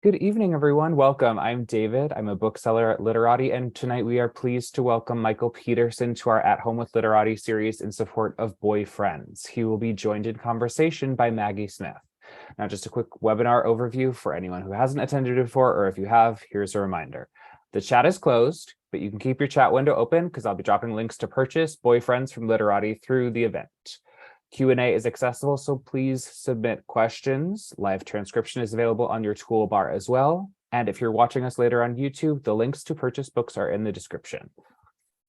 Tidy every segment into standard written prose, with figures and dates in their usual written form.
Good evening, everyone. Welcome. I'm David. I'm a bookseller at Literati, and tonight we are pleased to welcome Michael Peterson to our At Home with Literati series in support of Boy Friends. He will be joined in conversation by Maggie Smith. Now, just a quick webinar overview for anyone who hasn't attended before, or if you have, here's a reminder. The chat is closed, but you can keep your chat window open because I'll be dropping links to purchase Boy Friends from Literati through the event. Q&A is accessible, so please submit questions. Live transcription is available on your toolbar as well. And if you're watching us later on YouTube, the links to purchase books are in the description.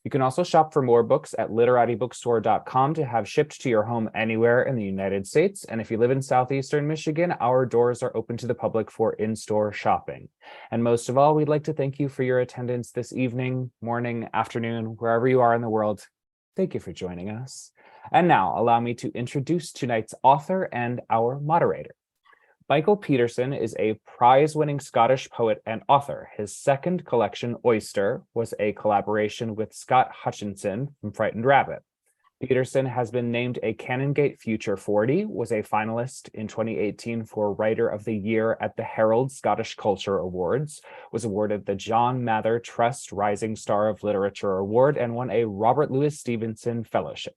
You can also shop for more books at literatibookstore.com to have shipped to your home anywhere in the United States. And if you live in Southeastern Michigan, our doors are open to the public for in-store shopping. And most of all, we'd like to thank you for your attendance this evening, morning, afternoon, wherever you are in the world. Thank you for joining us. And now allow me to introduce tonight's author and our moderator. Michael Peterson is a prize-winning Scottish poet and author. His second collection, Oyster, was a collaboration with Scott Hutchinson from Frightened Rabbit. Peterson has been named a Canongate Future 40, was a finalist in 2018 for Writer of the Year at the Herald Scottish Culture Awards, was awarded the John Mather Trust Rising Star of Literature Award, and won a Robert Louis Stevenson Fellowship.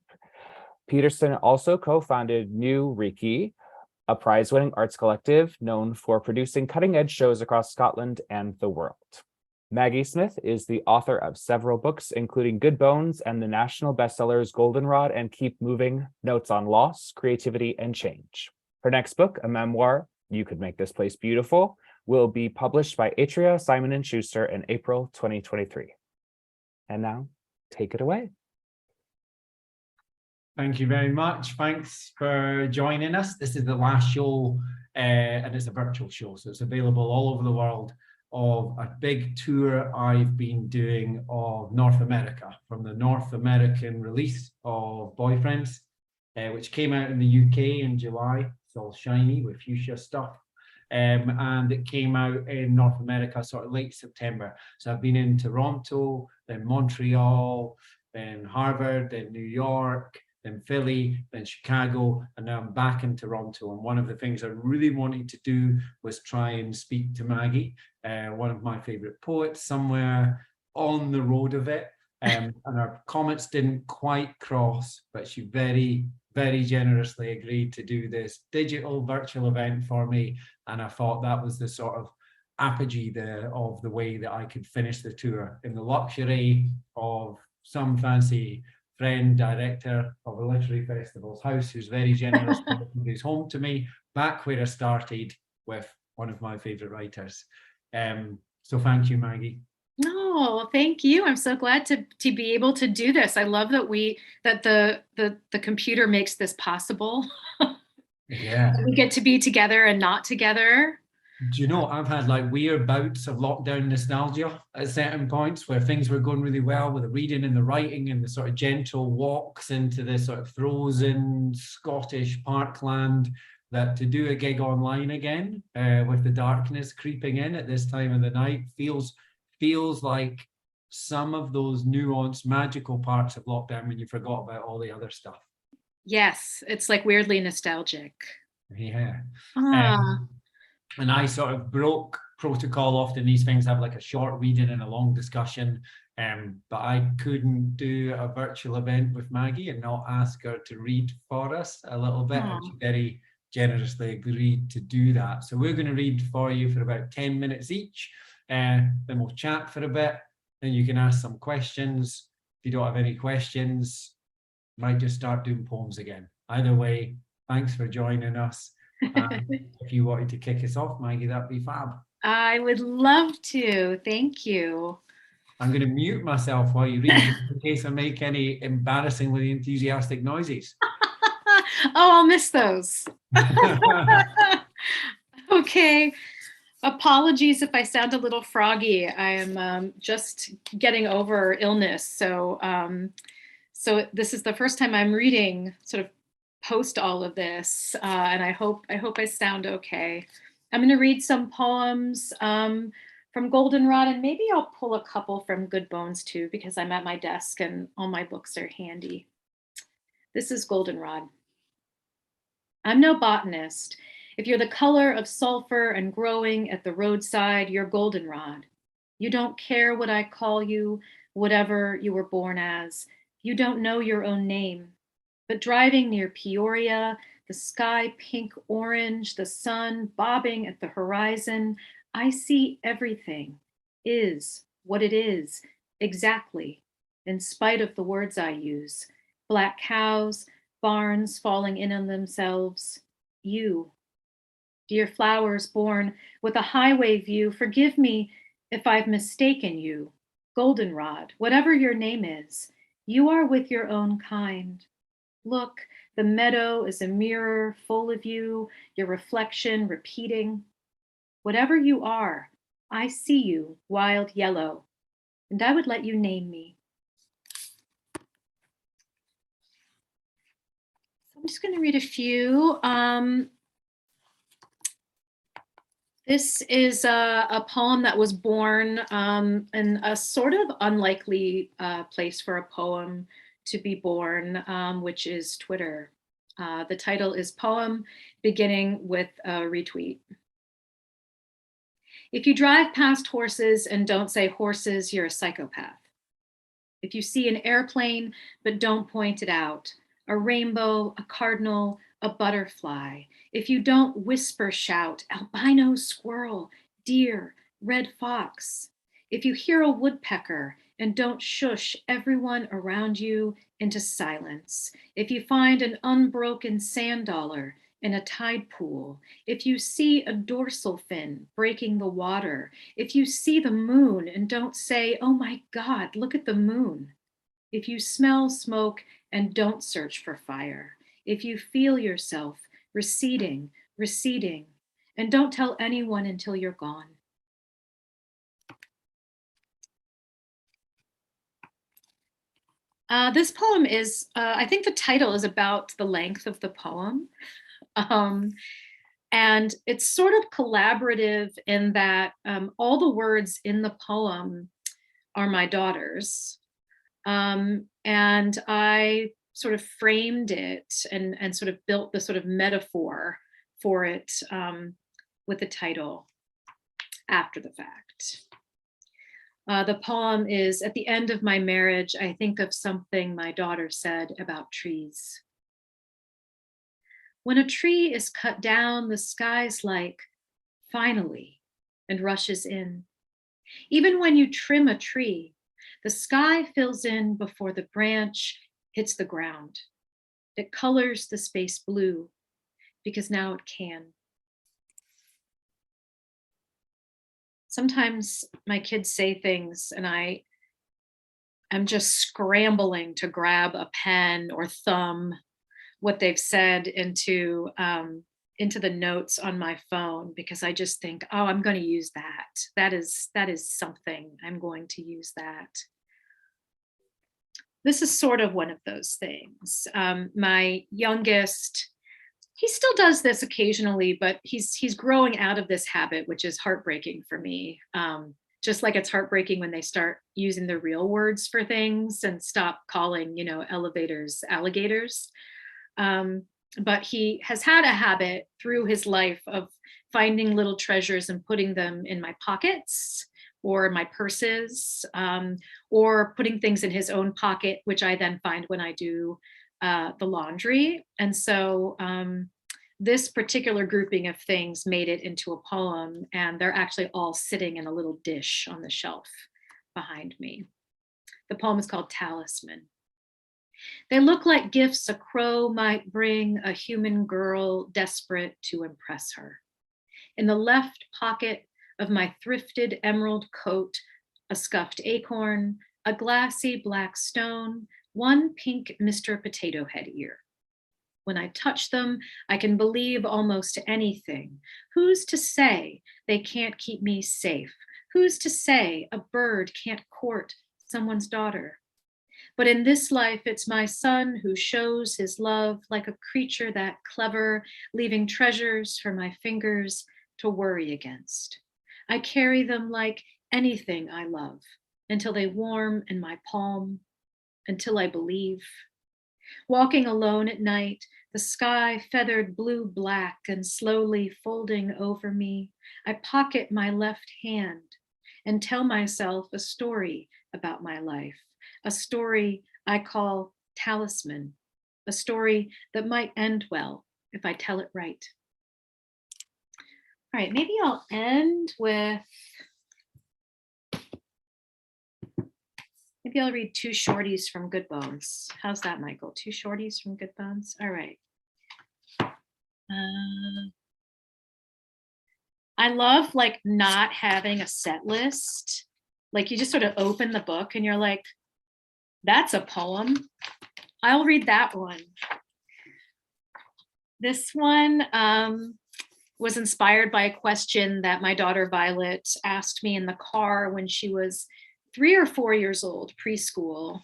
Peterson also co-founded New Reiki, a prize-winning arts collective known for producing cutting-edge shows across Scotland and the world. Maggie Smith is the author of several books, including Good Bones and the national bestsellers Goldenrod and Keep Moving, Notes on Loss, Creativity, and Change. Her next book, a memoir, You Could Make This Place Beautiful, will be published by Atria, Simon & Schuster in April 2023. And now, take it away. Thank you very much. Thanks for joining us. This is the last show, and it's a virtual show, so it's available all over the world, of a big tour I've been doing of North America, from the North American release of Boyfriends, which came out in the UK in July. It's all shiny with fuchsia stuff. And it came out in North America sort of late September. So I've been in Toronto, then Montreal, then Harvard, then New York, then Philly, then Chicago, and now I'm back in Toronto. And one of the things I really wanted to do was try and speak to Maggie, one of my favorite poets, somewhere on the road of it. And our comments didn't quite cross, but she very, very generously agreed to do this digital virtual event for me. And I thought that was the sort of apogee of the way that I could finish the tour, in the luxury of some fancy friend, director of a literary festival's house, who's very generous with his home to me, back where I started with one of my favorite writers. So thank you, Maggie. No, thank you. I'm so glad to be able to do this. I love that the computer makes this possible. Yeah. We get to be together and not together. Do you know, I've had like weird bouts of lockdown nostalgia at certain points where things were going really well with the reading and the writing and the sort of gentle walks into this sort of frozen Scottish parkland, that to do a gig online again with the darkness creeping in at this time of the night feels like some of those nuanced magical parts of lockdown when you forgot about all the other stuff. Yes, it's like weirdly nostalgic. Yeah. And I sort of broke protocol. Often these things have like a short reading and a long discussion, but I couldn't do a virtual event with Maggie and not ask her to read for us a little bit. And she very generously agreed to do that. So we're going to read for you for about 10 minutes each, then we'll chat for a bit, then you can ask some questions. If you don't have any questions, might just start doing poems again. Either way, thanks for joining us. If you wanted to kick us off, Maggie, that'd be fab. I would love to. Thank you. I'm going to mute myself while you read, just in case I make any embarrassingly enthusiastic noises. Oh, I'll miss those. Okay. Apologies if I sound a little froggy. I am just getting over illness. So this is the first time I'm reading sort of post all of this, and I hope I sound okay. I'm going to read some poems from Goldenrod, and maybe I'll pull a couple from Good Bones too, because I'm at my desk and all my books are handy. This is Goldenrod. I'm no botanist. If you're the color of sulfur and growing at the roadside, you're goldenrod. You don't care what I call you, whatever you were born as. You don't know your own name. But driving near Peoria, the sky pink orange, the sun bobbing at the horizon, I see everything is what it is, exactly, in spite of the words I use. Black cows, barns falling in on themselves. You, dear flowers born with a highway view, forgive me if I've mistaken you. Goldenrod, whatever your name is, you are with your own kind. Look, the meadow is a mirror full of you, your reflection repeating. Whatever you are, I see you, wild yellow, and I would let you name me. I'm just going to read a few. This is a poem that was born in a sort of unlikely place for a poem to be born, which is Twitter. The title is Poem, beginning with a retweet. If you drive past horses and don't say horses, you're a psychopath. If you see an airplane but don't point it out, a rainbow, a cardinal, a butterfly, if you don't whisper shout, albino squirrel, deer, red fox, if you hear a woodpecker and don't shush everyone around you into silence, if you find an unbroken sand dollar in a tide pool, if you see a dorsal fin breaking the water, if you see the moon and don't say, oh my God, look at the moon, if you smell smoke and don't search for fire, if you feel yourself receding, receding, and don't tell anyone until you're gone. This poem is, I think the title is about the length of the poem. And it's sort of collaborative in that all the words in the poem are my daughter's. And I sort of framed it and sort of built the sort of metaphor for it with the title after the fact. The poem is, at the end of my marriage, I think of something my daughter said about trees. When a tree is cut down, the sky's like, finally, and rushes in. Even when you trim a tree, the sky fills in before the branch hits the ground. It colors the space blue because now it can. Sometimes my kids say things and I'm just scrambling to grab a pen or thumb what they've said into the notes on my phone, because I just think, oh, I'm going to use that. That is something. I'm going to use that. This is sort of one of those things. My youngest, he still does this occasionally, but he's growing out of this habit, which is heartbreaking for me. Just like it's heartbreaking when they start using the real words for things and stop calling, elevators alligators. But he has had a habit through his life of finding little treasures and putting them in my pockets or my purses, or putting things in his own pocket, which I then find when I do the laundry. And so this particular grouping of things made it into a poem, and they're actually all sitting in a little dish on the shelf behind me. The poem is called Talisman. They look like gifts a crow might bring a human girl desperate to impress her. In the left pocket of my thrifted emerald coat, a scuffed acorn, a glassy black stone, one pink Mr. Potato Head ear. When I touch them, I can believe almost anything. Who's to say they can't keep me safe? Who's to say a bird can't court someone's daughter? But in this life, it's my son who shows his love like a creature that clever, leaving treasures for my fingers to worry against. I carry them like anything I love until they warm in my palm, until I believe. Walking alone at night, the sky feathered blue-black and slowly folding over me, I pocket my left hand and tell myself a story about my life, a story I call Talisman, a story that might end well if I tell it right. All right, maybe I'll end with, maybe I'll read two shorties from Good Bones. How's that, Michael? Two shorties from Good Bones? All right. I love like not having a set list. Like you just sort of open the book and you're like, that's a poem. I'll read that one. This one was inspired by a question that my daughter Violet asked me in the car when she was 3 or 4 years old, preschool.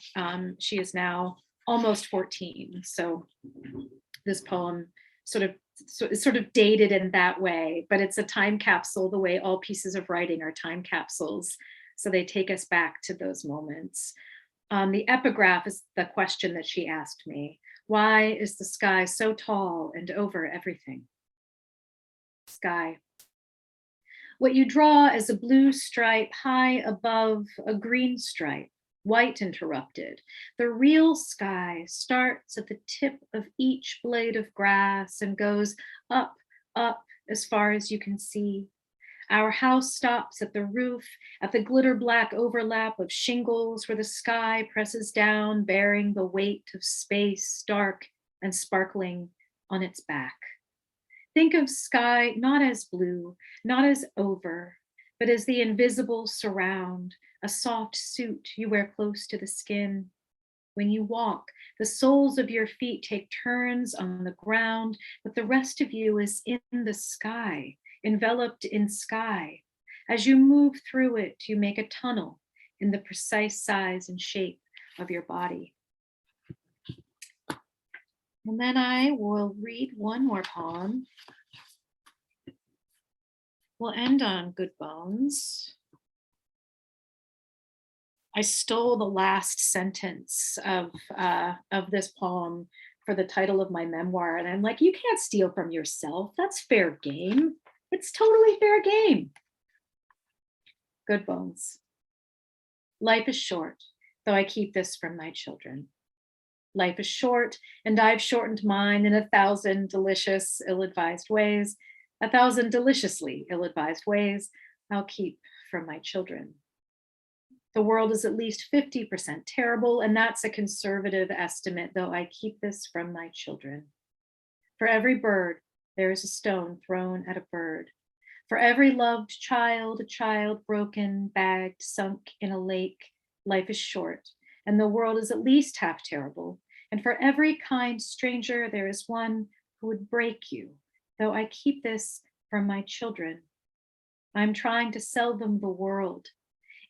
She is now almost 14. So this poem it's sort of dated in that way, but it's a time capsule the way all pieces of writing are time capsules. So they take us back to those moments. The epigraph is the question that she asked me. Why is the sky so tall and over everything? Sky. What you draw is a blue stripe high above a green stripe, white interrupted. The real sky starts at the tip of each blade of grass and goes up, up as far as you can see. Our house stops at the roof, at the glitter black overlap of shingles where the sky presses down, bearing the weight of space, dark and sparkling on its back. Think of sky not as blue, not as over, but as the invisible surround, a soft suit you wear close to the skin. When you walk, the soles of your feet take turns on the ground, but the rest of you is in the sky, enveloped in sky. As you move through it, you make a tunnel in the precise size and shape of your body. And then I will read one more poem. We'll end on Good Bones. I stole the last sentence of this poem for the title of my memoir. And I'm like, you can't steal from yourself. That's fair game. It's totally fair game. Good Bones. Life is short, though I keep this from my children. Life is short, and I've shortened mine in 1,000 delicious, ill-advised ways. 1,000 deliciously ill-advised ways I'll keep from my children. The world is at least 50% terrible, and that's a conservative estimate, though I keep this from my children. For every bird, there is a stone thrown at a bird. For every loved child, a child broken, bagged, sunk in a lake, life is short, and the world is at least half terrible. And for every kind stranger, there is one who would break you, though I keep this from my children. I'm trying to sell them the world.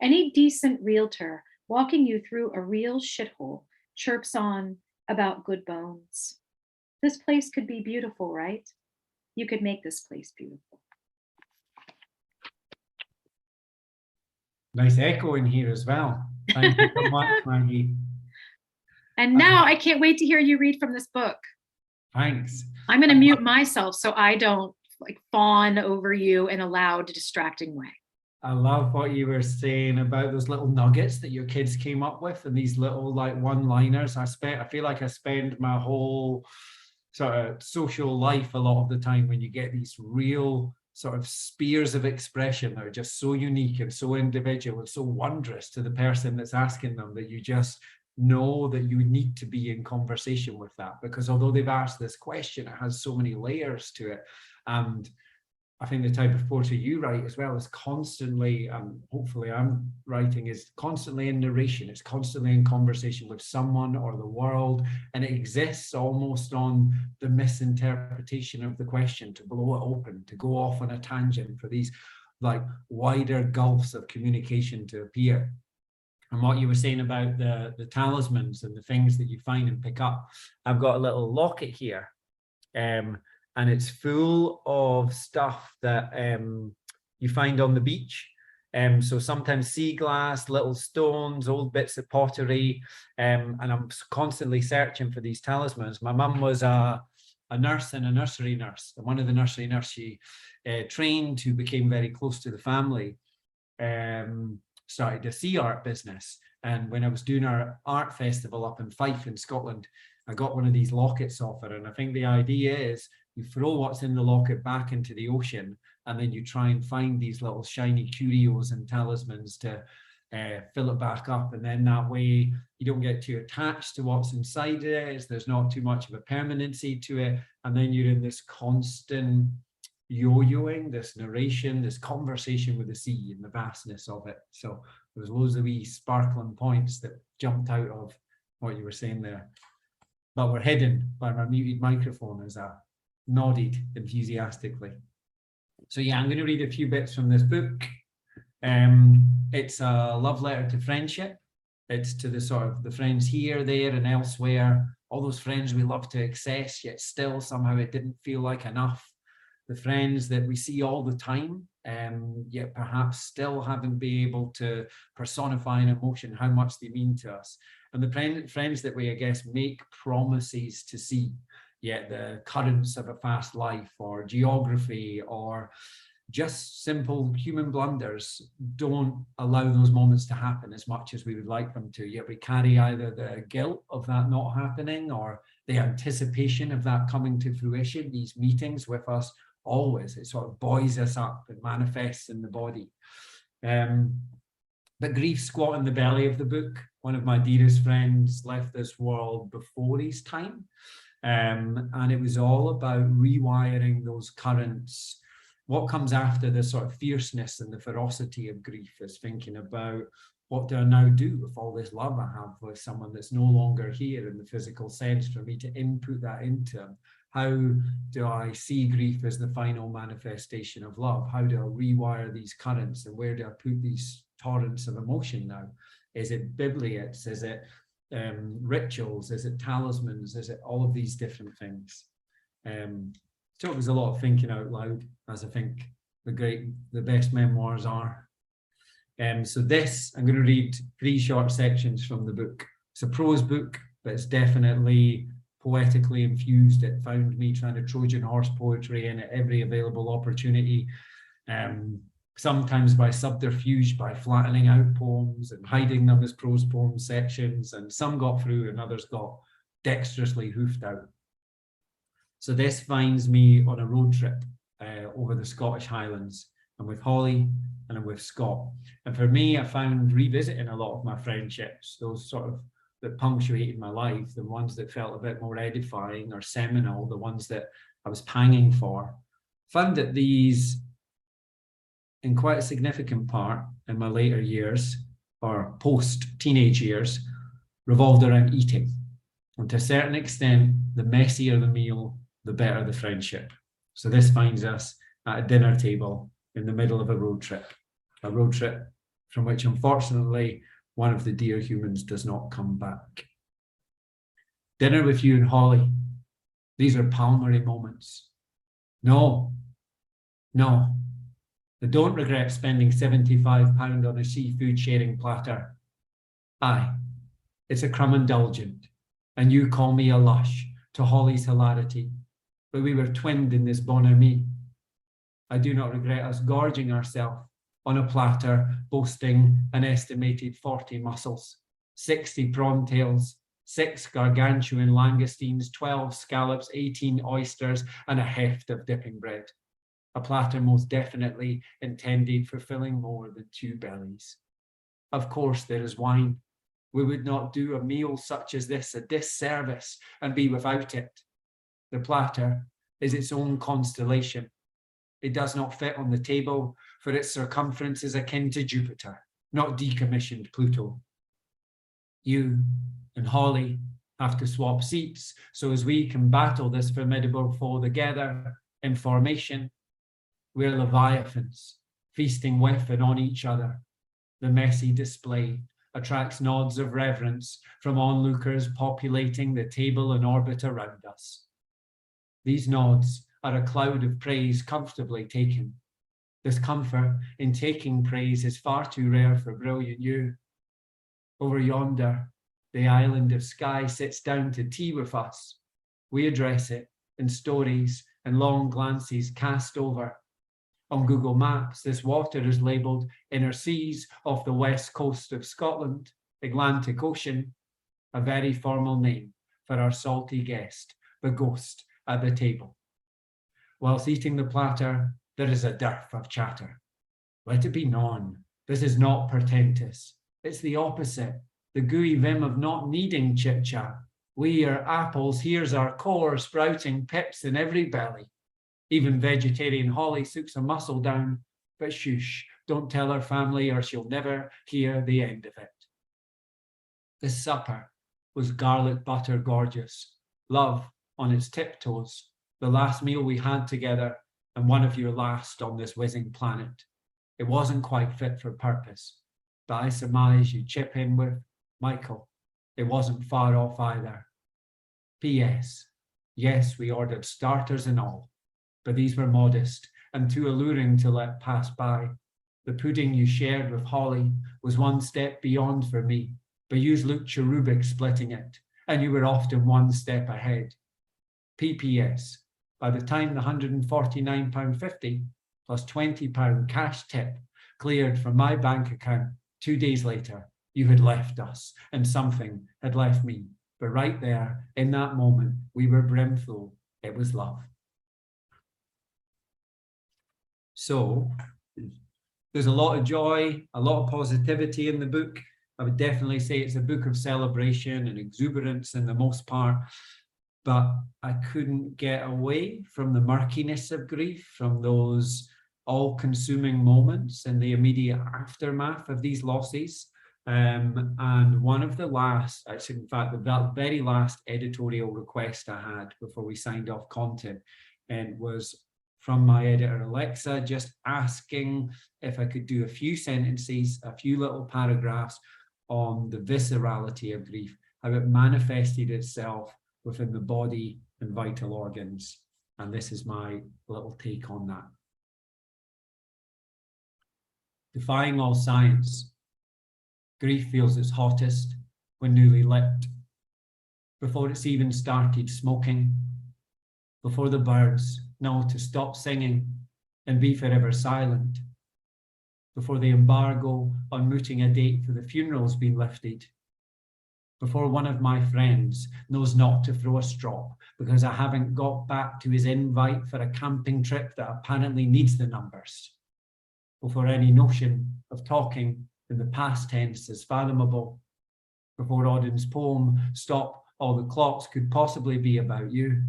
Any decent realtor walking you through a real shithole chirps on about Good Bones. This place could be beautiful, right? You could make this place beautiful. Nice echo in here as well. Thank you so much, Maggie. And now I can't wait to hear you read from this book. Thanks. I'm going to mute myself so I don't like fawn over you in a loud, distracting way. I love what you were saying about those little nuggets that your kids came up with and these little like one-liners. I feel like I spend my whole sort of social life a lot of the time when you get these real sort of spears of expression that are just so unique and so individual and so wondrous to the person that's asking them that you just know that you need to be in conversation with that, because although they've asked this question, it has so many layers to it. And I think the type of poetry you write as well is constantly, hopefully I'm writing, is constantly in narration. It's constantly in conversation with someone or the world, and it exists almost on the misinterpretation of the question, to blow it open, to go off on a tangent for these like wider gulfs of communication to appear. And what you were saying about the talismans and the things that you find and pick up, I've got a little locket here. And it's full of stuff that you find on the beach. So sometimes sea glass, little stones, old bits of pottery, and I'm constantly searching for these talismans. My mum was a a nurse and a nursery nurse. And one of the nursery nurse she trained, who became very close to the family, started a sea art business. And when I was doing our art festival up in Fife in Scotland, I got one of these lockets off her. And I think the idea is you throw what's in the locket back into the ocean, and then you try and find these little shiny curios and talismans to fill it back up. And then that way you don't get too attached to what's inside it. There's not too much of a permanency to it. And then you're in this constant yo-yoing, this narration, this conversation with the sea and the vastness of it. So there was loads of wee sparkling points that jumped out of what you were saying there. But we're hidden by my muted microphone as I nodded enthusiastically. So yeah, I'm going to read a few bits from this book. It's a love letter to friendship. It's to the sort of the friends here, there, and elsewhere. All those friends we love to access, yet still somehow it didn't feel like enough. The friends that we see all the time, yet perhaps still haven't been able to personify in emotion how much they mean to us. And the friends that we, I guess, make promises to see, yet the currents of a fast life or geography or just simple human blunders don't allow those moments to happen as much as we would like them to. Yet we carry either the guilt of that not happening or the anticipation of that coming to fruition, these meetings with us always. It sort of buoys us up and manifests in the body. But grief squat in the belly of the book. One of my dearest friends left this world before his time. And it was all about rewiring those currents. What comes after the sort of fierceness and the ferocity of grief is thinking about, what do I now do with all this love I have with someone that's no longer here in the physical sense, for me to input that into them? How do I see grief as the final manifestation of love? How do I rewire these currents, and where do I put these torrents of emotion now? Is it bibliots? Is it rituals? Is it talismans? Is it all of these different things? So it was a lot of thinking out loud, as I think the best memoirs are. So this, I'm going to read 3 short sections from the book. It's a prose book, but it's definitely poetically infused. It found me trying to Trojan horse poetry in at every available opportunity. Sometimes by subterfuge, by flattening out poems and hiding them as prose poem sections, and some got through and others got dexterously hoofed out. So this finds me on a road trip over the Scottish Highlands. I'm with Holly and I'm with Scott. And for me, I found revisiting a lot of my friendships, those sort of that punctuated my life, the ones that felt a bit more edifying or seminal, the ones that I was panging for, found that these, in quite a significant part in my later years or post-teenage years, revolved around eating. And to a certain extent, the messier the meal, the better the friendship. So this finds us at a dinner table in the middle of a road trip from which, unfortunately, one of the dear humans does not come back. Dinner with you and Holly. These are Palmery moments. No. I don't regret spending £75 on a seafood sharing platter. Aye, it's a crumb indulgent, and you call me a lush to Holly's hilarity, but we were twinned in this bonhomie. I do not regret us gorging ourselves on a platter boasting an estimated 40 mussels, 60 prawn tails, 6 gargantuan langoustines, 12 scallops, 18 oysters, and a heft of dipping bread. A platter most definitely intended for filling more than 2 bellies. Of course, there is wine. We would not do a meal such as this a disservice and be without it. The platter is its own constellation. It does not fit on the table, for its circumference is akin to Jupiter, not decommissioned Pluto. You and Holly have to swap seats so as we can battle this formidable foe together in formation. We're leviathans, feasting with and on each other. The messy display attracts nods of reverence from onlookers populating the table in orbit around us. These nods are a cloud of praise comfortably taken. This comfort in taking praise is far too rare for brilliant you. Over yonder, the island of Skye sits down to tea with us. We address it in stories and long glances cast over. On Google Maps, this water is labelled Inner Seas off the west coast of Scotland, Atlantic Ocean, a very formal name for our salty guest, the ghost at the table. Whilst eating the platter, there is a dearth of chatter. Let it be known, this is not portentous. It's the opposite, the gooey vim of not needing chit-chat. We are apples, here's our core, sprouting pips in every belly. Even vegetarian Holly sucks a muscle down, but shush, don't tell her family or she'll never hear the end of it. This supper was garlic butter gorgeous, love on its tiptoes, the last meal we had together and one of your last on this whizzing planet. It wasn't quite fit for purpose, but I surmise you chip in with, Michael, it wasn't far off either. P.S. Yes, we ordered starters and all, but these were modest and too alluring to let pass by. The pudding you shared with Holly was one step beyond for me, but you looked cherubic splitting it, and you were often one step ahead. P.P.S. By the time the £149.50 plus £20 cash tip cleared from my bank account 2 days later, you had left us and something had left me. But right there, in that moment, we were brimful. It was love. So there's a lot of joy, a lot of positivity in the book. I would definitely say it's a book of celebration and exuberance in the most part, but I couldn't get away from the murkiness of grief, from those all-consuming moments in the immediate aftermath of these losses. And one of the last, actually, in fact, the very last editorial request I had before we signed off content, and was from my editor, Alexa, just asking if I could do a few sentences, a few little paragraphs on the viscerality of grief, how it manifested itself within the body and vital organs. And this is my little take on that. Defying all science, grief feels its hottest when newly lit, before it's even started smoking, before the birds know to stop singing and be forever silent, before the embargo on mooting a date for the funeral's been lifted, before one of my friends knows not to throw a straw because I haven't got back to his invite for a camping trip that apparently needs the numbers, before any notion of talking in the past tense is fathomable, before Auden's poem, Stop All the Clocks, could possibly be about you.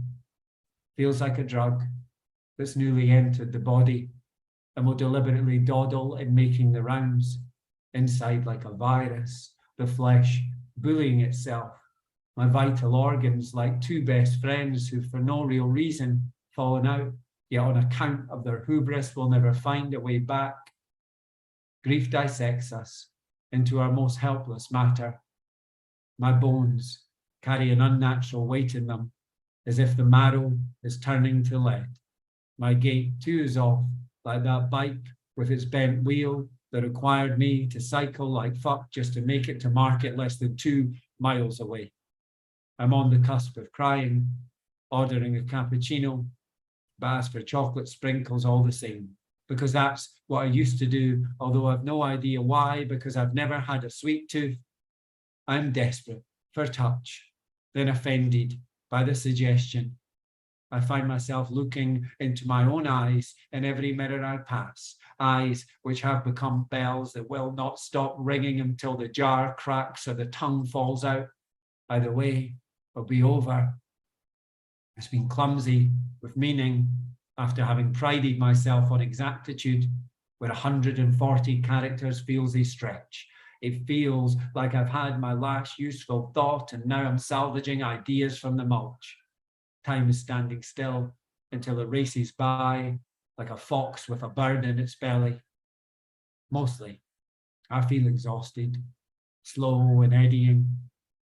Feels like a drug that's newly entered the body and will deliberately dawdle in making the rounds, inside like a virus, the flesh bullying itself, my vital organs like two best friends who for no real reason fallen out, yet on account of their hubris will never find a way back. Grief dissects us into our most helpless matter. My bones carry an unnatural weight in them, as if the marrow is turning to lead. My gait too is off, like that bike with its bent wheel that required me to cycle like fuck just to make it to market less than 2 miles away. I'm on the cusp of crying, ordering a cappuccino, but ask for chocolate sprinkles all the same, because that's what I used to do, although I've no idea why, because I've never had a sweet tooth. I'm desperate for touch, then offended by the suggestion. I find myself looking into my own eyes in every mirror I pass, eyes which have become bells that will not stop ringing until the jar cracks or the tongue falls out. Either way, it'll be over. It's been clumsy with meaning after having prided myself on exactitude, where 140 characters feels a stretch. It feels like I've had my last useful thought and now I'm salvaging ideas from the mulch. Time is standing still until it races by like a fox with a bird in its belly. Mostly, I feel exhausted, slow and eddying,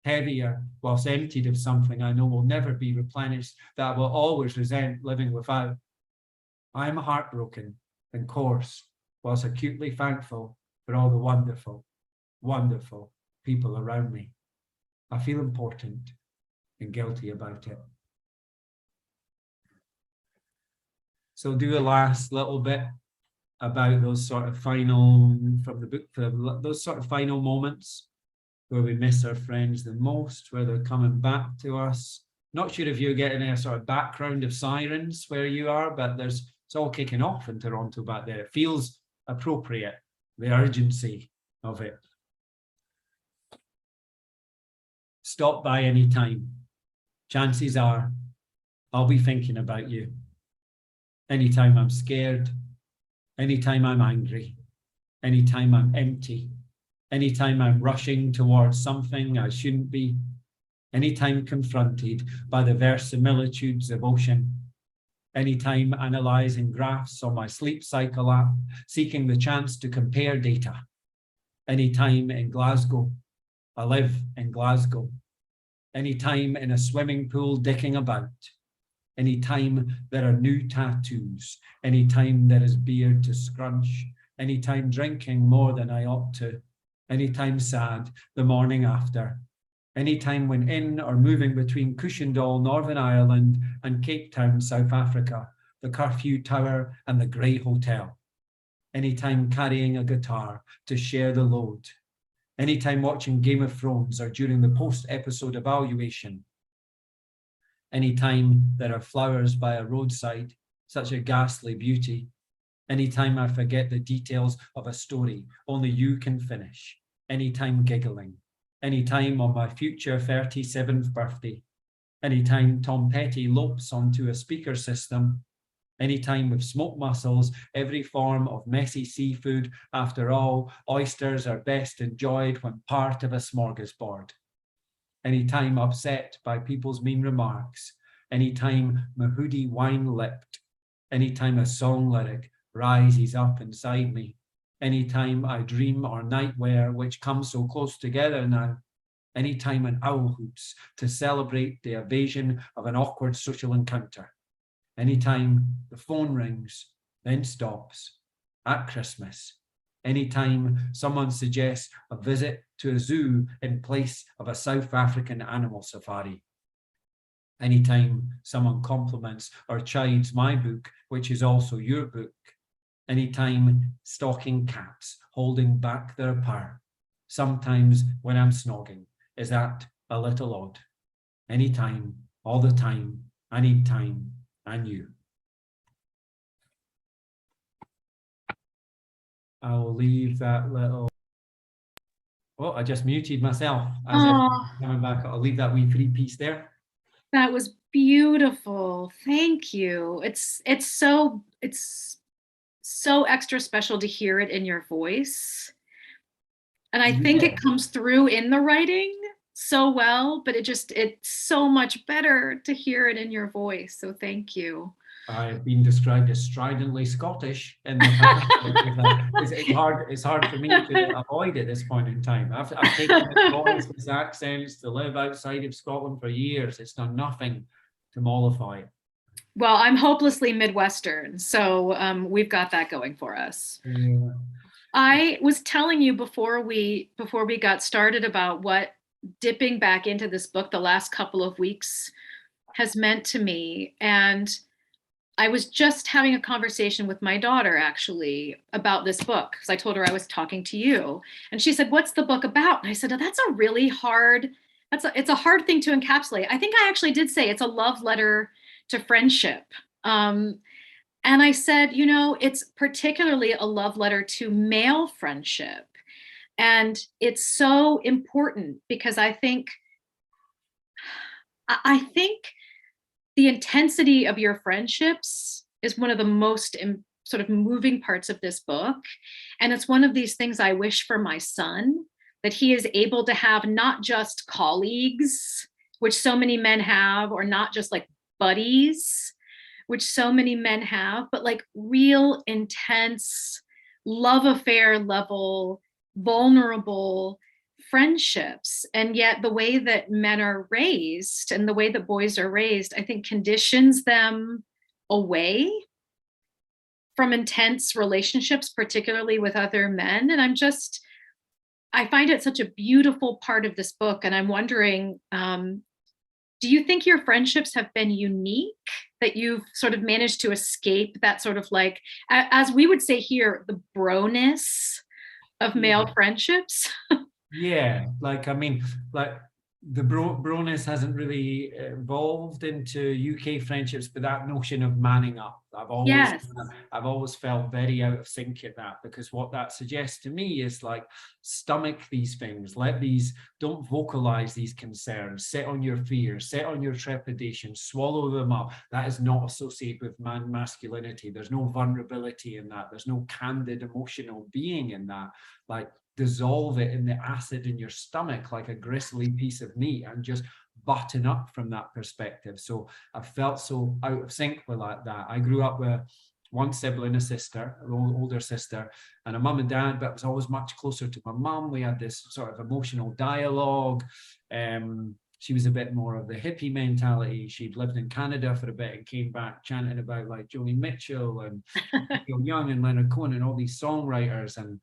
heavier whilst emptied of something I know will never be replenished, that I will always resent living without. I am heartbroken and coarse, whilst acutely thankful for all the wonderful, wonderful people around me. I feel important and guilty about it. So do a last little bit about those sort of final, from the book, those sort of final moments where we miss our friends the most, where they're coming back to us. Not sure if you're getting a sort of background of sirens where you are, but it's all kicking off in Toronto back there. It feels appropriate, the urgency of it. Stop by any time. Chances are I'll be thinking about you. Anytime I'm scared, anytime I'm angry, anytime I'm empty, anytime I'm rushing towards something I shouldn't be, anytime confronted by the verisimilitudes of ocean, anytime analysing graphs on my sleep cycle app, seeking the chance to compare data, anytime in Glasgow, I live in Glasgow, anytime in a swimming pool dicking about, anytime there are new tattoos, anytime there is beer to scrunch, anytime drinking more than I ought to, anytime sad the morning after, anytime when in or moving between Cushendall, Northern Ireland, and Cape Town, South Africa, the Curfew Tower and the Grey Hotel, anytime carrying a guitar to share the load, anytime watching Game of Thrones or during the post-episode evaluation, anytime there are flowers by a roadside, such a ghastly beauty, anytime I forget the details of a story only you can finish, anytime giggling, anytime on my future 37th birthday, anytime Tom Petty lopes onto a speaker system, anytime with smoked mussels, every form of messy seafood. After all, oysters are best enjoyed when part of a smorgasbord. Anytime upset by people's mean remarks, anytime Mahudi wine-lipped, anytime a song lyric rises up inside me, anytime I dream or nightwear, which come so close together now, anytime an owl hoots to celebrate the evasion of an awkward social encounter, anytime the phone rings, then stops, at Christmas, anytime someone suggests a visit to a zoo in place of a South African animal safari, anytime someone compliments or chides my book, which is also your book, anytime stocking caps holding back their purr, sometimes when I'm snogging, is that a little odd? Anytime, all the time, I need time, and you. I will leave that little. Oh, I just muted myself as I'm coming back. I'll leave that wee 3-piece there. That was beautiful. Thank you. It's so extra special to hear it in your voice. And I think it comes through in the writing so well, but it's so much better to hear it in your voice. So thank you. I've been described as stridently Scottish in the past. It's hard for me to avoid at this point in time. I've taken the accents to live outside of Scotland for years. It's done nothing to mollify it. Well, I'm hopelessly Midwestern, so we've got that going for us. Yeah. I was telling you before we got started about what dipping back into this book the last couple of weeks has meant to me, and I was just having a conversation with my daughter actually about this book, because I told her I was talking to you, and she said, "What's the book about?" And I said, "Oh, it's a hard thing to encapsulate." I think I actually did say it's a love letter to friendship. And I said, it's particularly a love letter to male friendship. And it's so important because I think the intensity of your friendships is one of the most sort of moving parts of this book. And it's one of these things I wish for my son, that he is able to have not just colleagues, which so many men have, or not just like buddies, which so many men have, but like real intense love affair level, vulnerable friendships. And yet the way that men are raised and the way that boys are raised, I think conditions them away from intense relationships, particularly with other men. And I find it such a beautiful part of this book. And I'm wondering, do you think your friendships have been unique that you've sort of managed to escape that sort of like, as we would say here, the broness of male friendships? Yeah, like, I mean, like the broness hasn't really evolved into UK friendships, but that notion of manning up, I've always felt very out of sync at that, because what that suggests to me is like, stomach these things, don't vocalize these concerns, sit on your fears, sit on your trepidation, swallow them up. That is not associated with masculinity. There's no vulnerability in that. There's no candid emotional being in that. Like, dissolve it in the acid in your stomach like a gristly piece of meat and just button up from that perspective. So I felt so out of sync with like that. I grew up with one sibling, a sister, an older sister, and a mum and dad, but it was always much closer to my mum. We had this sort of emotional dialogue. She was a bit more of the hippie mentality. She'd lived in Canada for a bit and came back chanting about like Joni Mitchell and Neil Young and Leonard Cohen and all these songwriters. And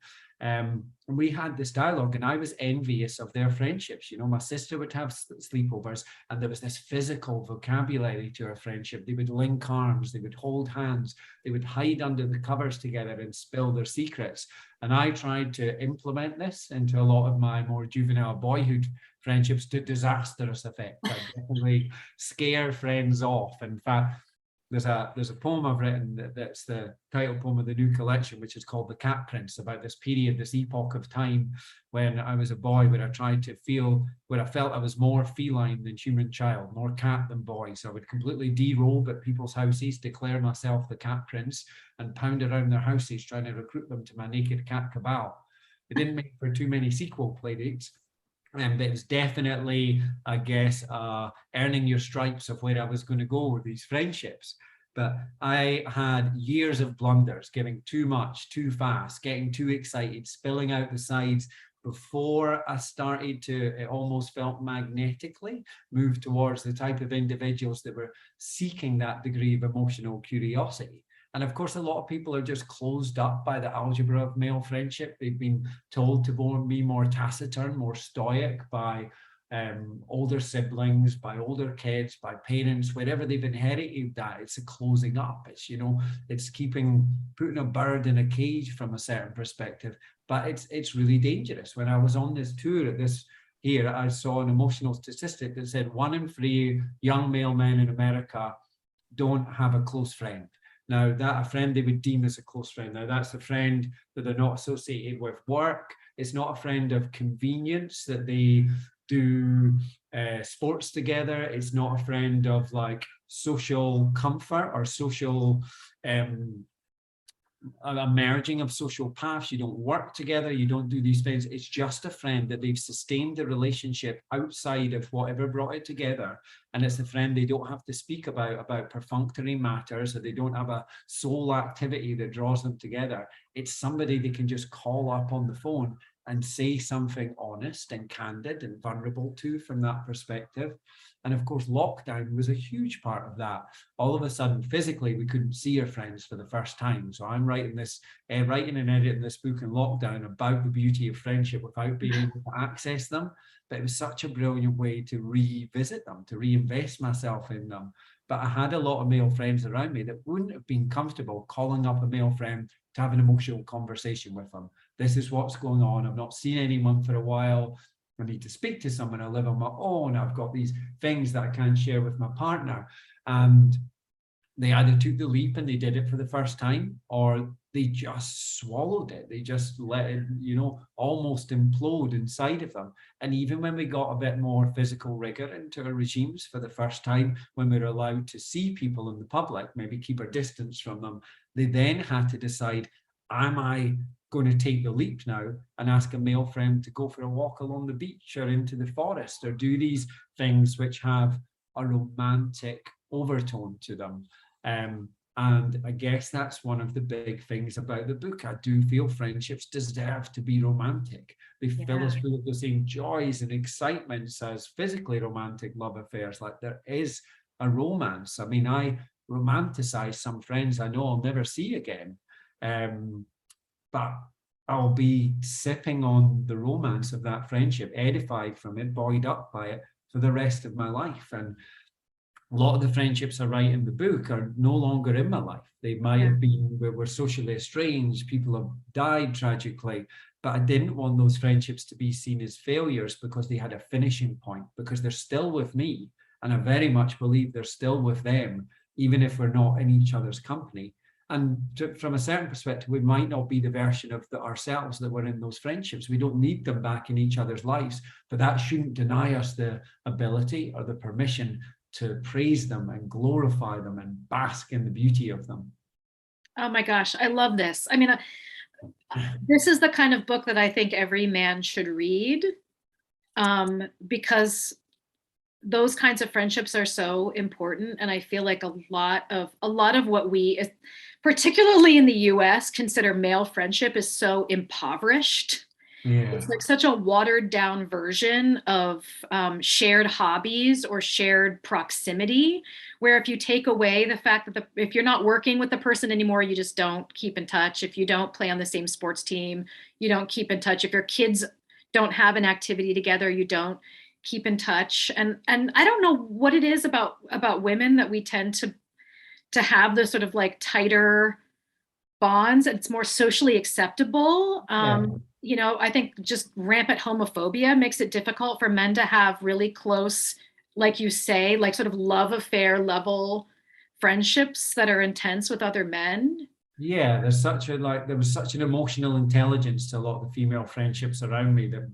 we had this dialogue, and I was envious of their friendships. You know, my sister would have sleepovers, and there was this physical vocabulary to our friendship. They would link arms, they would hold hands, they would hide under the covers together and spill their secrets. And I tried to implement this into a lot of my more juvenile boyhood friendships to disastrous effect. I definitely scare friends off. In fact, there's a poem I've written that's the title poem of the new collection, which is called The Cat Prince, about this period, this epoch of time when I was a boy, where I felt I was more feline than human child, more cat than boy. So I would completely derobe at people's houses, declare myself the Cat Prince, and pound around their houses trying to recruit them to my naked cat cabal. It didn't make for too many sequel playdates. But it was definitely, I guess, earning your stripes of where I was going to go with these friendships. But I had years of blunders, giving too much, too fast, getting too excited, spilling out the sides before I started to, it almost felt magnetically, move towards the type of individuals that were seeking that degree of emotional curiosity. And of course, a lot of people are just closed up by the algebra of male friendship. They've been told to be more taciturn, more stoic by older siblings, by older kids, by parents, wherever they've inherited that. It's a closing up. It's, you know, it's putting a bird in a cage from a certain perspective. But it's really dangerous. When I was on this tour at this here, I saw an emotional statistic that said 1 in 3 young male men in America don't have a close friend. Now, that a friend they would deem as a close friend. Now, that's a friend that they're not associated with work. It's not a friend of convenience that they do sports together. It's not a friend of like social comfort or social a merging of social paths. You don't work together, you don't do these things. It's just a friend that they've sustained the relationship outside of whatever brought it together. And it's a friend they don't have to speak about perfunctory matters, or they don't have a soul activity that draws them together. It's somebody they can just call up on the phone and say something honest and candid and vulnerable to from that perspective. And of course, lockdown was a huge part of that. All of a sudden, physically, we couldn't see our friends for the first time. So I'm writing and editing this book in lockdown about the beauty of friendship without being able to access them. But it was such a brilliant way to revisit them, to reinvest myself in them. But I had a lot of male friends around me that wouldn't have been comfortable calling up a male friend to have an emotional conversation with them. This is what's going on. I've not seen anyone for a while. I need to speak to someone. I live on my own. I've got these things that I can't share with my partner. And they either took the leap and they did it for the first time, or they just swallowed it. They just let it, almost implode inside of them. And even when we got a bit more physical rigor into our regimes for the first time, when we were allowed to see people in the public, maybe keep our distance from them, they then had to decide, am I going to take the leap now and ask a male friend to go for a walk along the beach or into the forest, or do these things which have a romantic overtone to them? And I guess that's one of the big things about the book. I do feel friendships deserve to be romantic. They fill us full of the same joys and excitements as physically romantic love affairs. Like, there is a romance. I mean, I romanticize some friends I know I'll never see again. But I'll be sipping on the romance of that friendship, edified from it, buoyed up by it for the rest of my life. And A lot of the friendships I write in the book are no longer in my life. They might have been, we're socially estranged, people have died tragically, but I didn't want those friendships to be seen as failures because they had a finishing point, because they're still with me. And I very much believe they're still with them, even if we're not in each other's company. And from a certain perspective, we might not be the version of ourselves that were in those friendships. We don't need them back in each other's lives, but that shouldn't deny us the ability or the permission to praise them and glorify them and bask in the beauty of them. Oh my gosh, I love this. I mean, this is the kind of book that I think every man should read, because those kinds of friendships are so important. And I feel like a lot of what we, particularly in the US, consider male friendship is so impoverished. Yeah. It's like such a watered down version of shared hobbies or shared proximity, where if you take away the fact that if you're not working with the person anymore, you just don't keep in touch. If you don't play on the same sports team, you don't keep in touch. If your kids don't have an activity together, you don't keep in touch. And I don't know what it is about women that we tend to have this sort of like tighter bonds. It's more socially acceptable. You know, I think just rampant homophobia makes it difficult for men to have really close, like you say, like sort of love affair level friendships that are intense with other men. Yeah, there was such an emotional intelligence to a lot of the female friendships around me that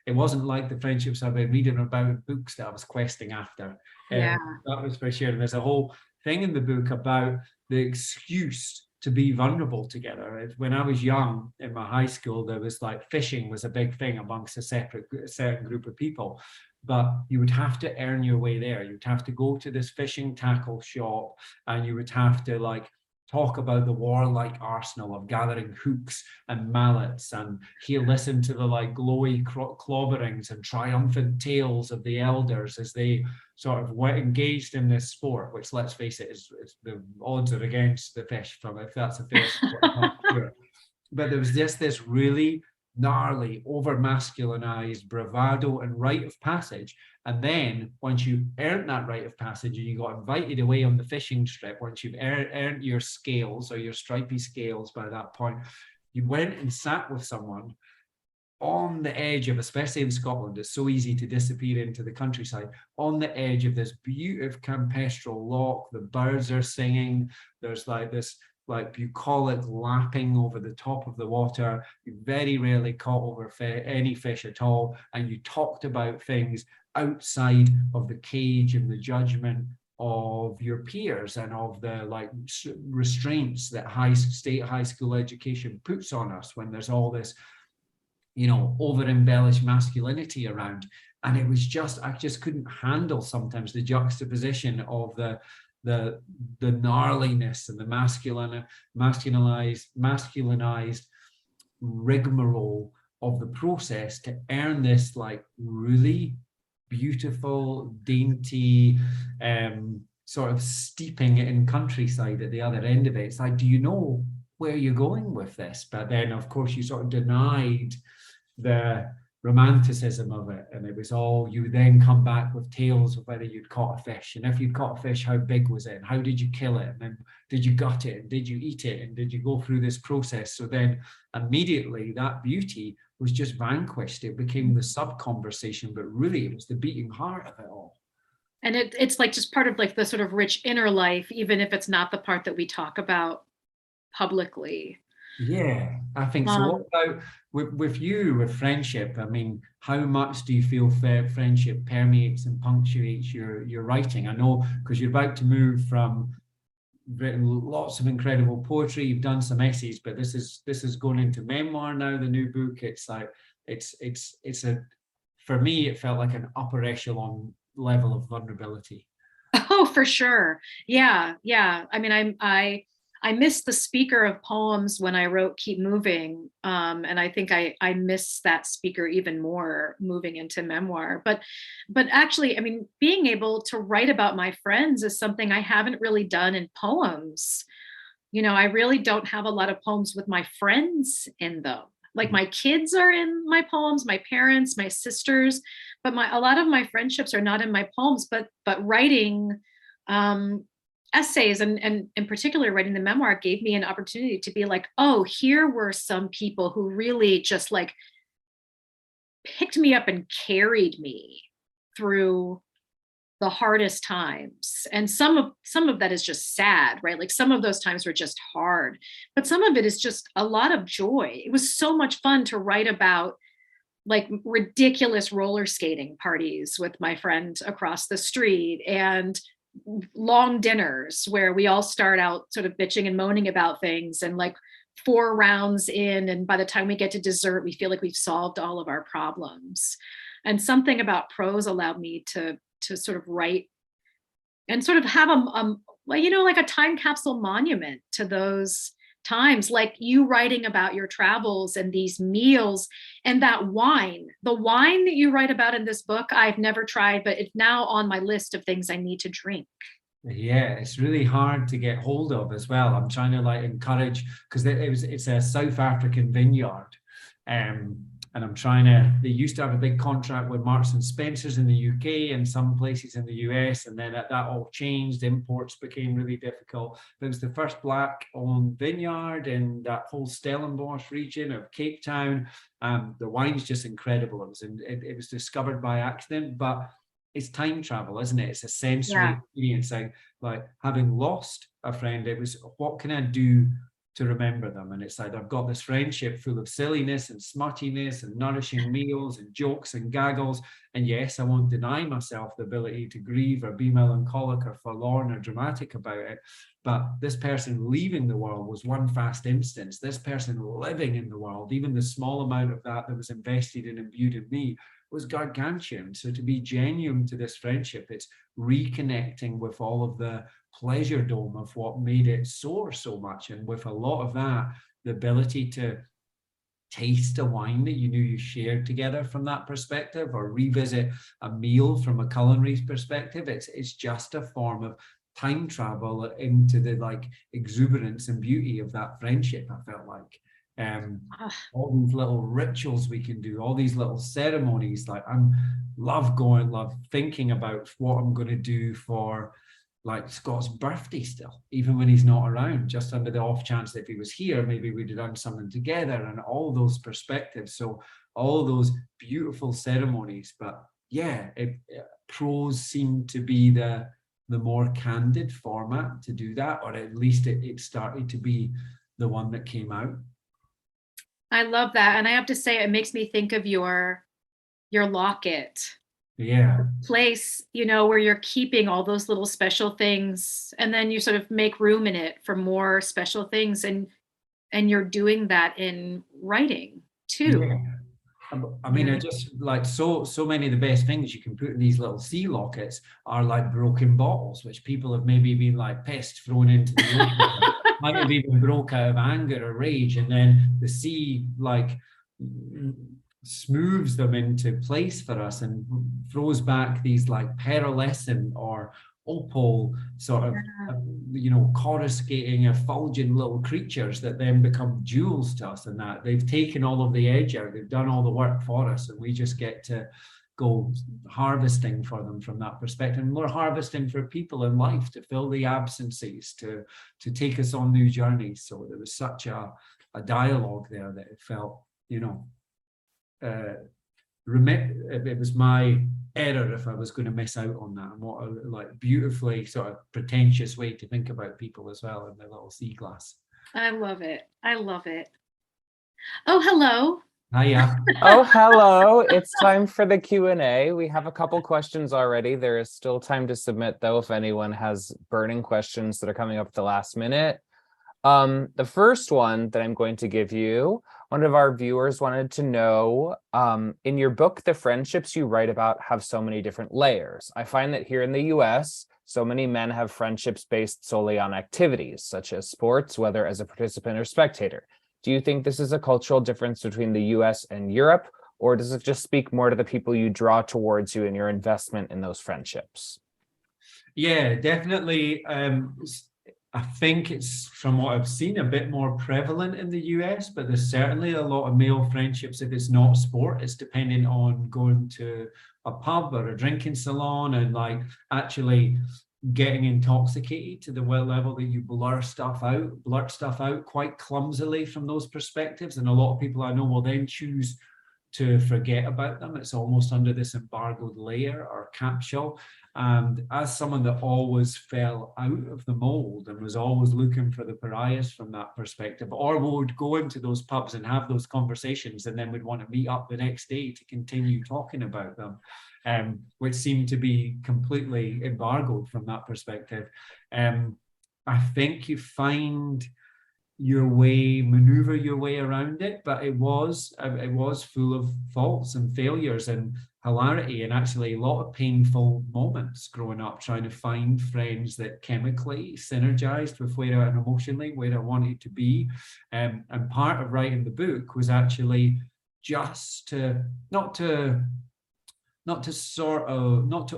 it wasn't like the friendships I've been reading about books that I was questing after. Yeah. That was for sure. There's a whole thing in the book about the excuse to be vulnerable together. When I was young in my high school, there was like fishing was a big thing amongst a certain group of people, but you would have to earn your way there. You'd have to go to this fishing tackle shop and you would have to like talk about the warlike arsenal of gathering hooks and mallets, and he'll listen to the like glowy clobberings and triumphant tales of the elders as they sort of engaged in this sport, which, let's face it, is the odds are against the fish, from if that's a fair sport. But there was just this really gnarly, over-masculinized bravado and rite of passage. And then once you earned that rite of passage and you got invited away on the fishing trip, once you've earned your scales or your stripy scales by that point, you went and sat with someone on the edge of, especially in Scotland, it's so easy to disappear into the countryside, on the edge of this beautiful campestral loch. The birds are singing. There's like this like bucolic lapping over the top of the water. You very rarely caught over any fish at all. And you talked about things outside of the cage and the judgment of your peers and of the like restraints that state high school education puts on us when there's all this, you know, over-embellished masculinity around. And it was just, I just couldn't handle sometimes the juxtaposition of the gnarliness and the masculinized rigmarole of the process to earn this like really beautiful, dainty, sort of steeping in countryside at the other end of it. It's like, do you know where you're going with this? But then, of course, you sort of denied the romanticism of it, and it was all, you then come back with tales of whether you'd caught a fish, and if you'd caught a fish, how big was it, and how did you kill it, and then did you gut it, and did you eat it, and did you go through this process? So then immediately that beauty was just vanquished. It became the sub-conversation, but really it was the beating heart of it all. And it's like just part of like the sort of rich inner life, even if it's not the part that we talk about publicly. Yeah, I think so. What about with you, with friendship? I mean, how much do you feel friendship permeates and punctuates your writing? I know because you're about to move from written lots of incredible poetry, you've done some essays, but this is going into memoir now, the new book. It's like it's a, for me, it felt like an upper echelon level of vulnerability. Oh, for sure. Yeah. I mean, I missed the speaker of poems when I wrote Keep Moving. And I think I miss that speaker even more moving into memoir. But actually, I mean, being able to write about my friends is something I haven't really done in poems. You know, I really don't have a lot of poems with my friends in them. Like my kids are in my poems, my parents, my sisters, but a lot of my friendships are not in my poems, but writing essays and in particular writing the memoir gave me an opportunity to be like, oh, here were some people who really just like picked me up and carried me through the hardest times. And some of that is just sad, right? Like some of those times were just hard, but some of it is just a lot of joy. It was so much fun to write about like ridiculous roller skating parties with my friend across the street and long dinners where we all start out sort of bitching and moaning about things, and like 4 rounds in, and by the time we get to dessert, we feel like we've solved all of our problems. And something about prose allowed me to sort of write and sort of have well, you know, like a time capsule monument to those times, like you writing about your travels and these meals and that wine. The wine that you write about in this book, I've never tried, but it's now on my list of things I need to drink. Yeah, it's really hard to get hold of as well. I'm trying to like encourage, because it's a South African vineyard. And I'm trying to, they used to have a big contract with Marks and Spencer's in the UK and some places in the US, and then that all changed. Imports became really difficult. But it was the first Black-owned vineyard in that whole Stellenbosch region of Cape Town. The wine's just incredible. It was discovered by accident, but it's time travel, isn't it? It's a sensory experience. Like having lost a friend, it was, what can I do to remember them? And it's like, I've got this friendship full of silliness and smuttiness and nourishing meals and jokes and gaggles. And yes, I won't deny myself the ability to grieve or be melancholic or forlorn or dramatic about it. But this person leaving the world was one fast instance. This person living in the world, even the small amount of that was invested and imbued in me, was gargantuan. So to be genuine to this friendship, it's reconnecting with all of the pleasure dome of what made it soar so much. And with a lot of that, the ability to taste a wine that you knew you shared together from that perspective, or revisit a meal from a culinary perspective, it's just a form of time travel into the like exuberance and beauty of that friendship. I felt like all these little rituals we can do, all these little ceremonies. Like love thinking about what I'm going to do for like Scott's birthday still, even when he's not around, just under the off chance that if he was here, maybe we'd have done something together, and all those perspectives. So all those beautiful ceremonies. But yeah, prose seemed to be the more candid format to do that, or at least it started to be the one that came out. I love that. And I have to say, it makes me think of your locket. Yeah. Place, you know, where you're keeping all those little special things, and then you sort of make room in it for more special things, and you're doing that in writing too. Yeah. I mean, I just like so many of the best things you can put in these little sea lockets are like broken bottles, which people have maybe been like pissed thrown into the ocean. Might have even broke out of anger or rage, and then the sea like smooths them into place for us and throws back these like pearlescent or opal sort of you know, coruscating effulgent little creatures that then become jewels to us. And that they've taken all of the edge out, they've done all the work for us, and we just get to go harvesting for them from that perspective. And we're harvesting for people in life to fill the absences, to take us on new journeys. So there was such a dialogue there that it felt, you know, it was my error if I was going to miss out on that. And what a like beautifully sort of pretentious way to think about people as well in their little sea glass. I love it. I love it. Oh, hello. Hiya. Oh, hello. It's time for the Q&A. We have a couple questions already. There is still time to submit, though, if anyone has burning questions that are coming up at the last minute. The first one that I'm going to give you, one of our viewers wanted to know, in your book, the friendships you write about have so many different layers. I find that here in the US, so many men have friendships based solely on activities, such as sports, whether as a participant or spectator. Do you think this is a cultural difference between the US and Europe, or does it just speak more to the people you draw towards you and your investment in those friendships? Yeah, definitely. I think it's, from what I've seen, a bit more prevalent in the US, but there's certainly a lot of male friendships. If it's not sport, it's depending on going to a pub or a drinking salon and like actually getting intoxicated to the level that you blurt stuff out quite clumsily from those perspectives. And a lot of people I know will then choose to forget about them. It's almost under this embargoed layer or capsule. And as someone that always fell out of the mold and was always looking for the pariahs from that perspective, or would go into those pubs and have those conversations and then would want to meet up the next day to continue talking about them, which seemed to be completely embargoed from that perspective. I think you find maneuver your way around it, but it was full of faults and failures and hilarity, and actually a lot of painful moments growing up, trying to find friends that chemically synergized with where I, and emotionally where I wanted to be. And part of writing the book was actually just to not to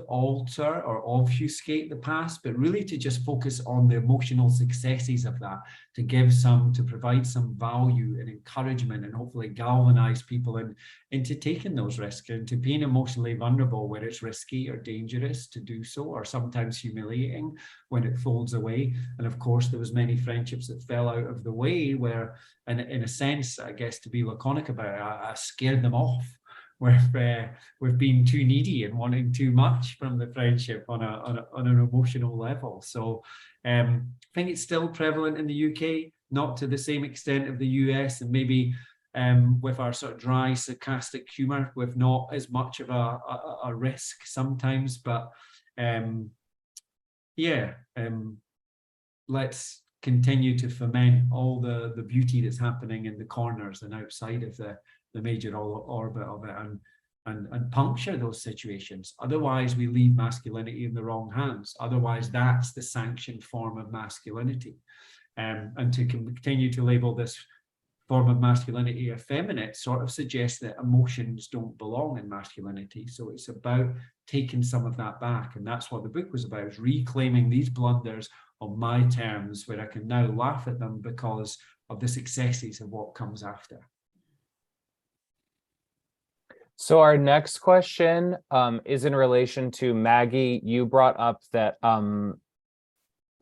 alter or obfuscate the past, but really to just focus on the emotional successes of that, to provide some value and encouragement and hopefully galvanize people into taking those risks and to being emotionally vulnerable where it's risky or dangerous to do so, or sometimes humiliating when it folds away. And of course, there was many friendships that fell out of the way where, and in a sense, I guess to be laconic about it, I scared them off. We've been too needy and wanting too much from the friendship on an emotional level. So I think it's still prevalent in the UK, not to the same extent of the US, and maybe with our sort of dry, sarcastic humor, with not as much of a risk sometimes. But let's continue to foment all the beauty that's happening in the corners and outside of the major orbit of it, and puncture those situations. Otherwise, we leave masculinity in the wrong hands. Otherwise, that's the sanctioned form of masculinity. And to continue to label this form of masculinity effeminate sort of suggests that emotions don't belong in masculinity. So it's about taking some of that back. And that's what the book was about, is reclaiming these blunders on my terms, where I can now laugh at them because of the successes of what comes after. So our next question is in relation to Maggie. You brought up that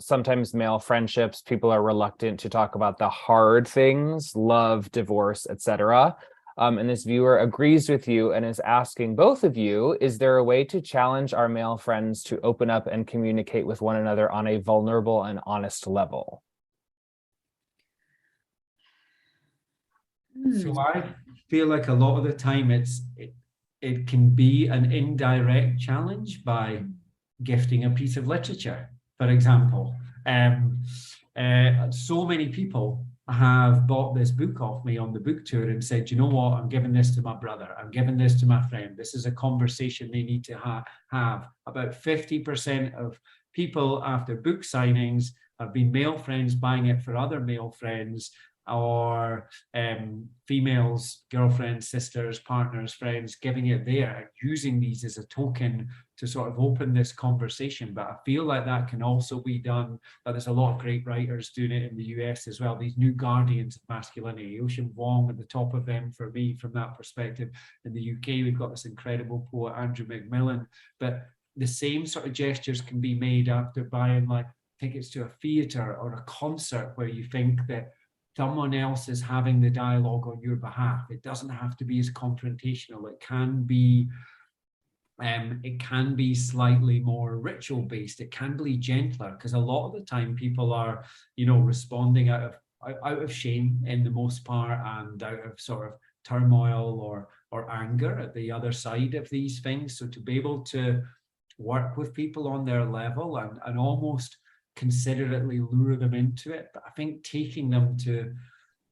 sometimes male friendships, people are reluctant to talk about the hard things, love, divorce, etc. And this viewer agrees with you and is asking both of you, is there a way to challenge our male friends to open up and communicate with one another on a vulnerable and honest level? So I feel like a lot of the time it can be an indirect challenge by gifting a piece of literature, for example. So many people have bought this book off me on the book tour and said, you know what, I'm giving this to my brother, I'm giving this to my friend, this is a conversation they need to have. About 50% of people after book signings have been male friends buying it for other male friends, or females, girlfriends, sisters, partners, friends, giving it there and using these as a token to sort of open this conversation. But I feel like that can also be done, but there's a lot of great writers doing it in the US as well, these new guardians of masculinity, Ocean Vuong at the top of them for me from that perspective. In the UK, we've got this incredible poet, Andrew Macmillan, but the same sort of gestures can be made after buying like tickets to a theatre or a concert where you think that someone else is having the dialogue on your behalf. It doesn't have to be as confrontational. It can be slightly more ritual based. It can be gentler, because a lot of the time people are, responding out of shame in the most part, and out of sort of turmoil or anger at the other side of these things. So to be able to work with people on their level and almost considerately lure them into it. But I think taking them to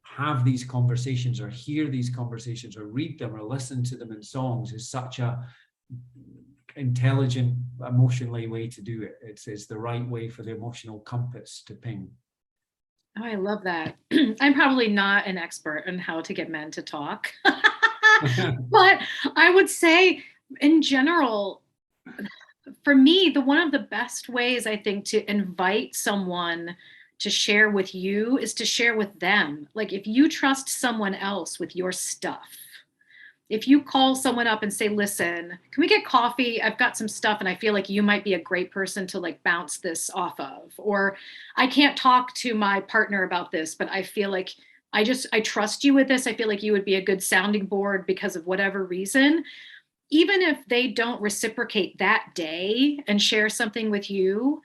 have these conversations or hear these conversations or read them or listen to them in songs is such a intelligent, emotionally way to do it. It's the right way for the emotional compass to ping. Oh, I love that. I'm probably not an expert on how to get men to talk, but I would say in general, for me, one of the best ways I think to invite someone to share with you is to share with them. Like if you trust someone else with your stuff, if you call someone up and say, listen, can we get coffee? I've got some stuff and I feel like you might be a great person to like bounce this off of. Or I can't talk to my partner about this, but I feel like I trust you with this. I feel like you would be a good sounding board because of whatever reason. Even if they don't reciprocate that day and share something with you,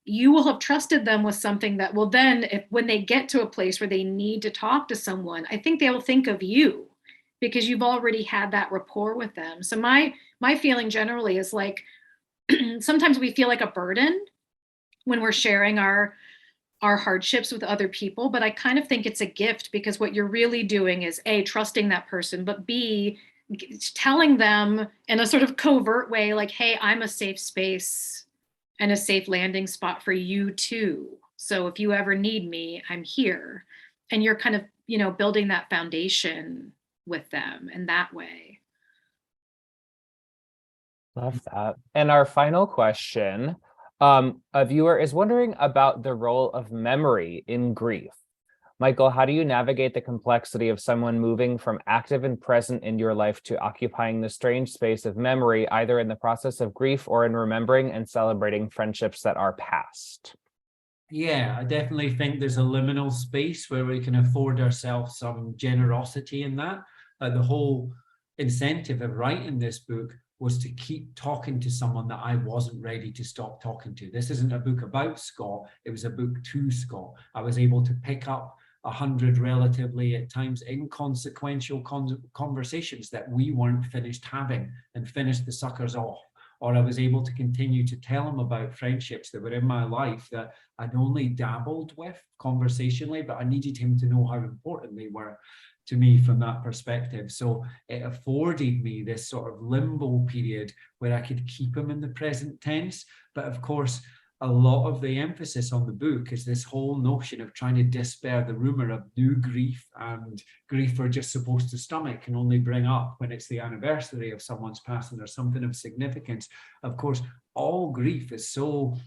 you will have trusted them with something that will then, when they get to a place where they need to talk to someone, I think they will think of you because you've already had that rapport with them. So my feeling generally is like, sometimes we feel like a burden when we're sharing our hardships with other people, but I kind of think it's a gift because what you're really doing is A, trusting that person, but B, telling them in a sort of covert way, like, hey, I'm a safe space and a safe landing spot for you too. So if you ever need me, I'm here. And you're kind of, building that foundation with them in that way. Love that. And our final question, a viewer is wondering about the role of memory in grief. Michael, how do you navigate the complexity of someone moving from active and present in your life to occupying the strange space of memory, either in the process of grief or in remembering and celebrating friendships that are past? Yeah, I definitely think there's a liminal space where we can afford ourselves some generosity in that. The whole incentive of writing this book was to keep talking to someone that I wasn't ready to stop talking to. This isn't a book about Scott, it was a book to Scott. I was able to pick up 100 relatively at times inconsequential conversations that we weren't finished having and finish the suckers off. Or I was able to continue to tell him about friendships that were in my life that I'd only dabbled with conversationally, but I needed him to know how important they were to me from that perspective. So it afforded me this sort of limbo period where I could keep him in the present tense. But of course, a lot of the emphasis on the book is this whole notion of trying to dispel the rumor of new grief, and grief we're just supposed to stomach and only bring up when it's the anniversary of someone's passing or something of significance. Of course, all grief is so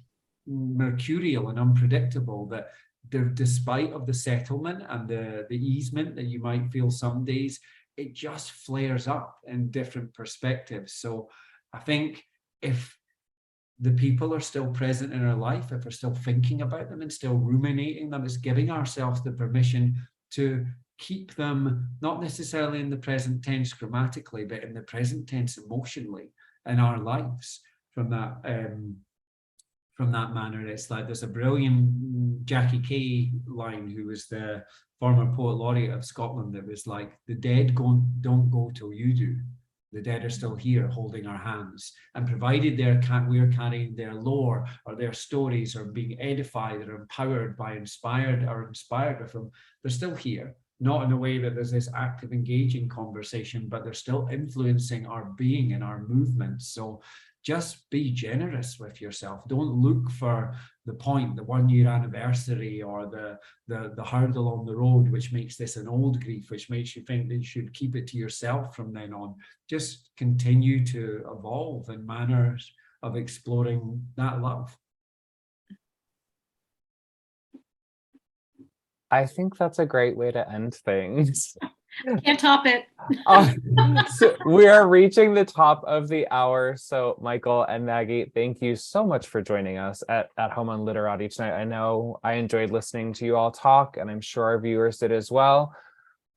mercurial and unpredictable that despite of the settlement and the easement that you might feel some days, it just flares up in different perspectives. So I think if the people are still present in our life, if we're still thinking about them and still ruminating them, it's giving ourselves the permission to keep them not necessarily in the present tense grammatically, but in the present tense emotionally in our lives from that manner. It's like there's a brilliant Jackie Kay line, who was the former poet laureate of Scotland, that was like, the dead don't go till you do. The dead are still here holding our hands, and provided we're carrying their lore or their stories or being edified or empowered by inspired with them, they're still here. Not in a way that there's this active engaging conversation, but they're still influencing our being and our movements. So just be generous with yourself. Don't look for the point, the 1 year anniversary or the hurdle on the road, which makes this an old grief, which makes you think that you should keep it to yourself from then on. Just continue to evolve in manners of exploring that love. I think that's a great way to end things. Can't top it. So we are reaching the top of the hour. So Michael and Maggie, thank you so much for joining us at Home on Literati tonight. I know I enjoyed listening to you all talk, and I'm sure our viewers did as well.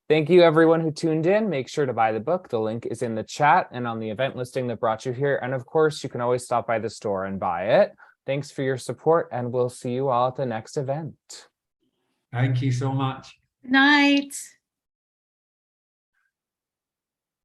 Thank you everyone who tuned in. Make sure to buy the book. The link is in the chat and on the event listing that brought you here. And of course, you can always stop by the store and buy it. Thanks for your support, and we'll see you all at the next event. Thank you so much. Night.